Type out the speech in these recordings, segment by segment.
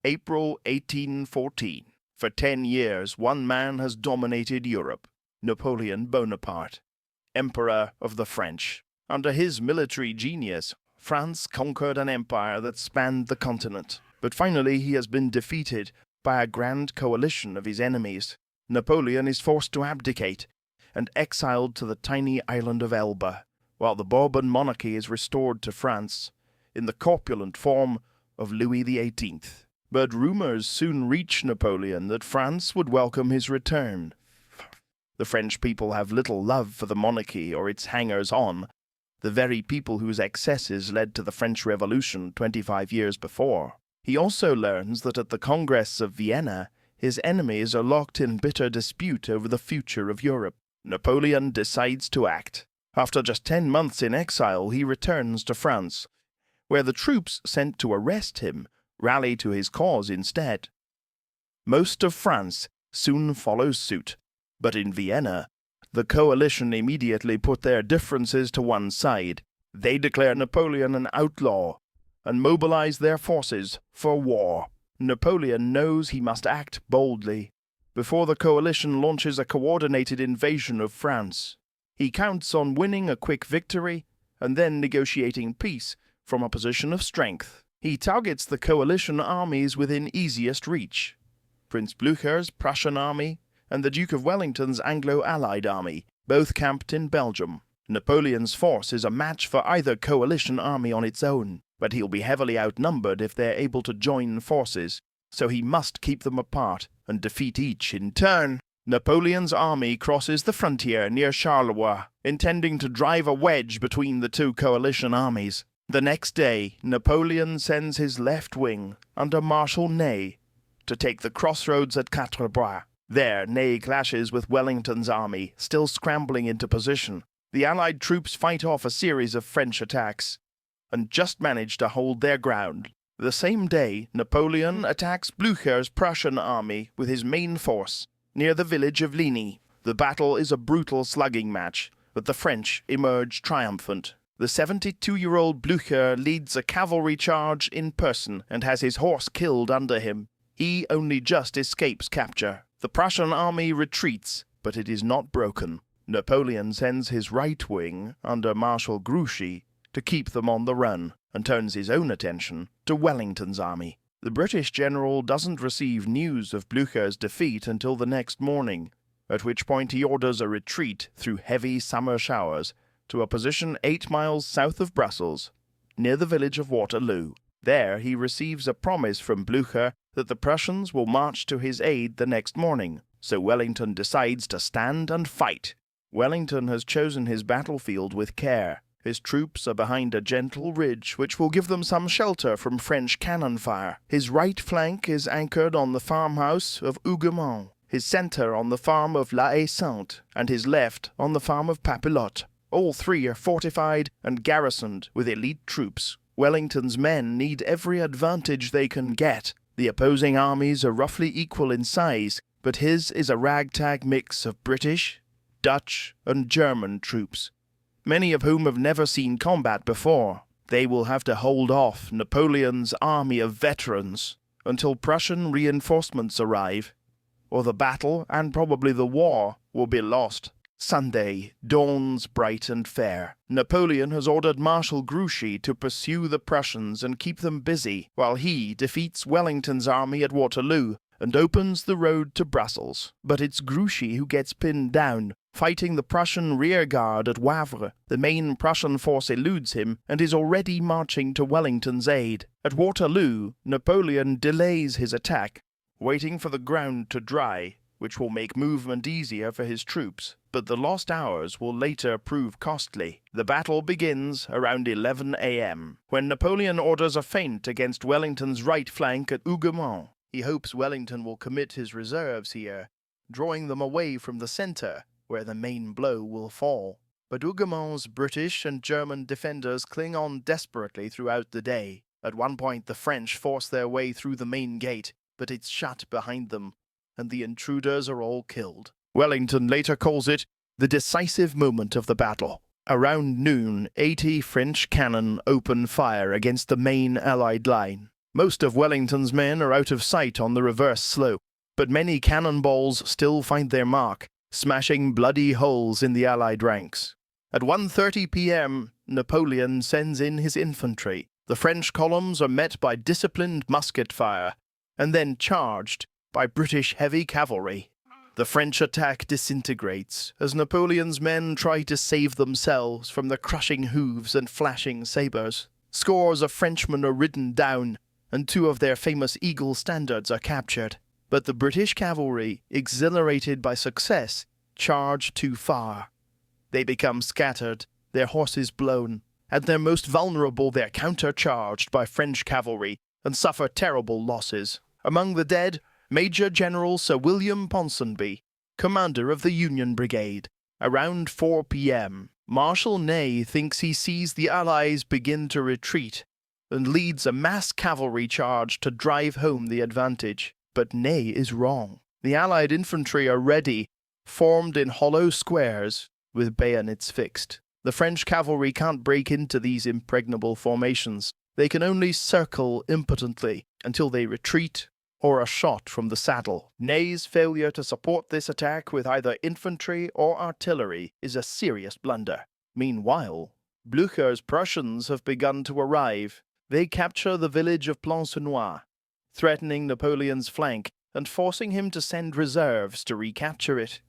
April 1814. For 10 years, one man has dominated Europe, Napoleon Bonaparte, Emperor of the French. Under his military genius, France conquered an empire that spanned the continent. But finally he has been defeated by a grand coalition of his enemies. Napoleon is forced to abdicate and exiled to the tiny island of Elba, while the Bourbon monarchy is restored to France in the corpulent form of Louis XVIII. But rumors soon reach Napoleon that France would welcome his return. The French people have little love for the monarchy or its hangers-on, the very people whose excesses led to the French Revolution 25 years before. He also learns that at the Congress of Vienna, his enemies are locked in bitter dispute over the future of Europe. Napoleon decides to act. After just 10 months in exile, he returns to France, where the troops sent to arrest him rally to his cause instead. Most of France soon follows suit, but in Vienna, the coalition immediately put their differences to one side. They declare Napoleon an outlaw and mobilize their forces for war. Napoleon knows he must act boldly before the coalition launches a coordinated invasion of France. He counts on winning a quick victory and then negotiating peace from a position of strength. He targets the coalition armies within easiest reach: Prince Blücher's Prussian army and the Duke of Wellington's Anglo-Allied army, both camped in Belgium. Napoleon's force is a match for either coalition army on its own, but he'll be heavily outnumbered if they're able to join forces, so he must keep them apart and defeat each in turn. Napoleon's army crosses the frontier near Charleroi, intending to drive a wedge between the two coalition armies. The next day, Napoleon sends his left wing, under Marshal Ney, to take the crossroads at Quatre Bras. There, Ney clashes with Wellington's army, still scrambling into position. The Allied troops fight off a series of French attacks, and just manage to hold their ground. The same day, Napoleon attacks Blücher's Prussian army with his main force, near the village of Ligny. The battle is a brutal slugging match, but the French emerge triumphant. The 72-year-old Blücher leads a cavalry charge in person and has his horse killed under him. He only just escapes capture. The Prussian army retreats, but it is not broken. Napoleon sends his right wing, under Marshal Grouchy, to keep them on the run, and turns his own attention to Wellington's army. The British general doesn't receive news of Blücher's defeat until the next morning, at which point he orders a retreat through heavy summer showers to a position 8 miles south of Brussels, near the village of Waterloo. There he receives a promise from Blücher that the Prussians will march to his aid the next morning, so Wellington decides to stand and fight. Wellington has chosen his battlefield with care. His troops are behind a gentle ridge which will give them some shelter from French cannon fire. His right flank is anchored on the farmhouse of Hougoumont, his centre on the farm of La Haye-Sainte, and his left on the farm of Papelotte. All three are fortified and garrisoned with elite troops. Wellington's men need every advantage they can get. The opposing armies are roughly equal in size, but his is a ragtag mix of British, Dutch, and German troops, many of whom have never seen combat before. They will have to hold off Napoleon's army of veterans until Prussian reinforcements arrive, or the battle, and probably the war, will be lost. Sunday dawns bright and fair. Napoleon has ordered Marshal Grouchy to pursue the Prussians and keep them busy, while he defeats Wellington's army at Waterloo and opens the road to Brussels. But it's Grouchy who gets pinned down, fighting the Prussian rearguard at Wavre. The main Prussian force eludes him and is already marching to Wellington's aid. At Waterloo, Napoleon delays his attack, waiting for the ground to dry, which will make movement easier for his troops. But the lost hours will later prove costly. The battle begins around 11 a.m., when Napoleon orders a feint against Wellington's right flank at Hougoumont. He hopes Wellington will commit his reserves here, drawing them away from the centre, where the main blow will fall. But Hougomont's British and German defenders cling on desperately throughout the day. At one point the French force their way through the main gate, but it's shut behind them, and the intruders are all killed. Wellington later calls it the decisive moment of the battle. Around noon, 80 French cannon open fire against the main Allied line. Most of Wellington's men are out of sight on the reverse slope, but many cannonballs still find their mark, smashing bloody holes in the Allied ranks. At 1:30 p.m., Napoleon sends in his infantry. The French columns are met by disciplined musket fire, and then charged by British heavy cavalry. The French attack disintegrates as Napoleon's men try to save themselves from the crushing hooves and flashing sabres. Scores of Frenchmen are ridden down, and 2 of their famous Eagle standards are captured. But the British cavalry, exhilarated by success, charge too far. They become scattered, their horses blown. At their most vulnerable, they're countercharged by French cavalry and suffer terrible losses. Among the dead, Major General Sir William Ponsonby, commander of the Union Brigade. Around 4 p.m., Marshal Ney thinks he sees the Allies begin to retreat and leads a mass cavalry charge to drive home the advantage. But Ney is wrong. The Allied infantry are ready, formed in hollow squares with bayonets fixed. The French cavalry can't break into these impregnable formations. They can only circle impotently until they retreat or are shot from the saddle. Ney's failure to support this attack with either infantry or artillery is a serious blunder. Meanwhile, Blücher's Prussians have begun to arrive. They capture the village of Plancenoit, threatening Napoleon's flank and forcing him to send reserves to recapture it.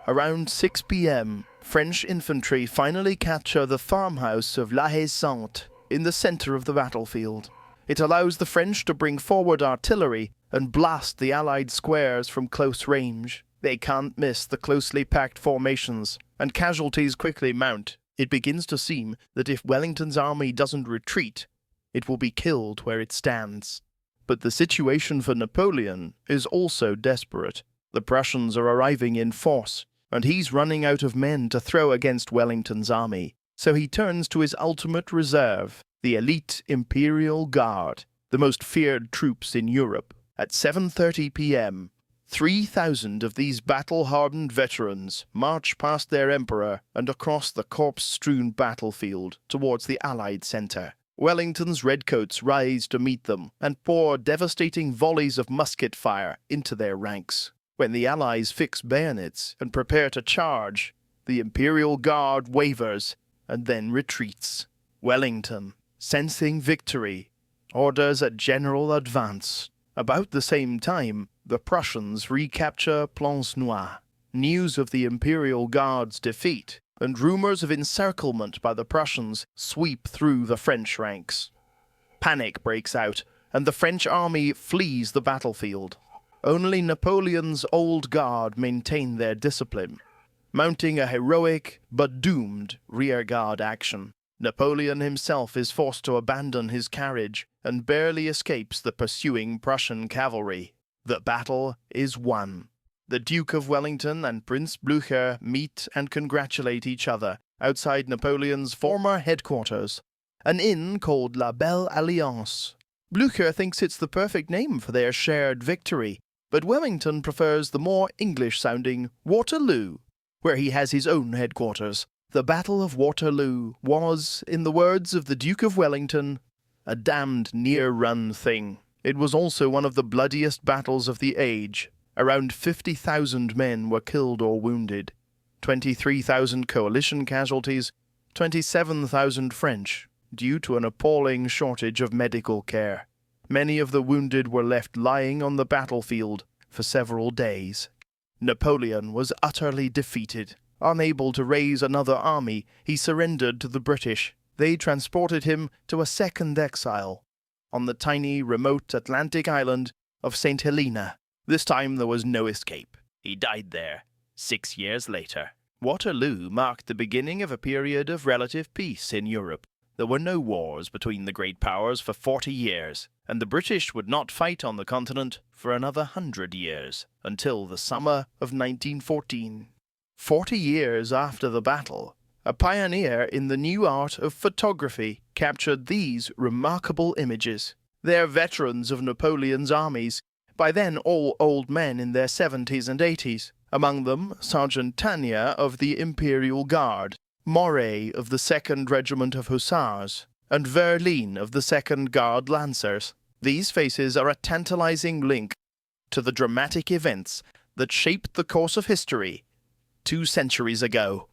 Around 6 p.m., French infantry finally capture the farmhouse of La Haye-Sainte in the center of the battlefield. It allows the French to bring forward artillery and blast the Allied squares from close range. They can't miss the closely packed formations, and casualties quickly mount. It begins to seem that if Wellington's army doesn't retreat, it will be killed where it stands. But the situation for Napoleon is also desperate. The Prussians are arriving in force, and he's running out of men to throw against Wellington's army. So he turns to his ultimate reserve, the elite Imperial Guard, the most feared troops in Europe. At 7:30 p.m., 3,000 of these battle-hardened veterans march past their emperor and across the corpse-strewn battlefield towards the Allied center. Wellington's redcoats rise to meet them and pour devastating volleys of musket fire into their ranks. When the Allies fix bayonets and prepare to charge, the Imperial Guard wavers and then retreats. Wellington, sensing victory, orders a general advance. About the same time, the Prussians recapture Plancenoit. News of the Imperial Guard's defeat and rumors of encirclement by the Prussians sweep through the French ranks. Panic breaks out, and the French army flees the battlefield. Only Napoleon's old guard maintain their discipline, mounting a heroic but doomed rearguard action. Napoleon himself is forced to abandon his carriage and barely escapes the pursuing Prussian cavalry. The battle is won. The Duke of Wellington and Prince Blücher meet and congratulate each other outside Napoleon's former headquarters, an inn called La Belle Alliance. Blücher thinks it's the perfect name for their shared victory, but Wellington prefers the more English-sounding Waterloo, where he has his own headquarters. The Battle of Waterloo was, in the words of the Duke of Wellington, a damned near-run thing. It was also one of the bloodiest battles of the age. Around 50,000 men were killed or wounded, 23,000 coalition casualties, 27,000 French, due to an appalling shortage of medical care. Many of the wounded were left lying on the battlefield for several days. Napoleon was utterly defeated. Unable to raise another army, he surrendered to the British. They transported him to a second exile on the tiny, remote Atlantic island of St. Helena. This time there was no escape. He died there 6 years later. Waterloo marked the beginning of a period of relative peace in Europe. There were no wars between the great powers for 40 years, and the British would not fight on the continent for another 100 years, until the summer of 1914. 40 years after the battle, a pioneer in the new art of photography captured these remarkable images. They're veterans of Napoleon's armies, by then all old men in their 70s and 80s. Among them, Sergeant Tania of the Imperial Guard, Moret of the 2nd Regiment of Hussars, and Verlin of the 2nd Guard Lancers. These faces are a tantalizing link to the dramatic events that shaped the course of history 2 centuries ago.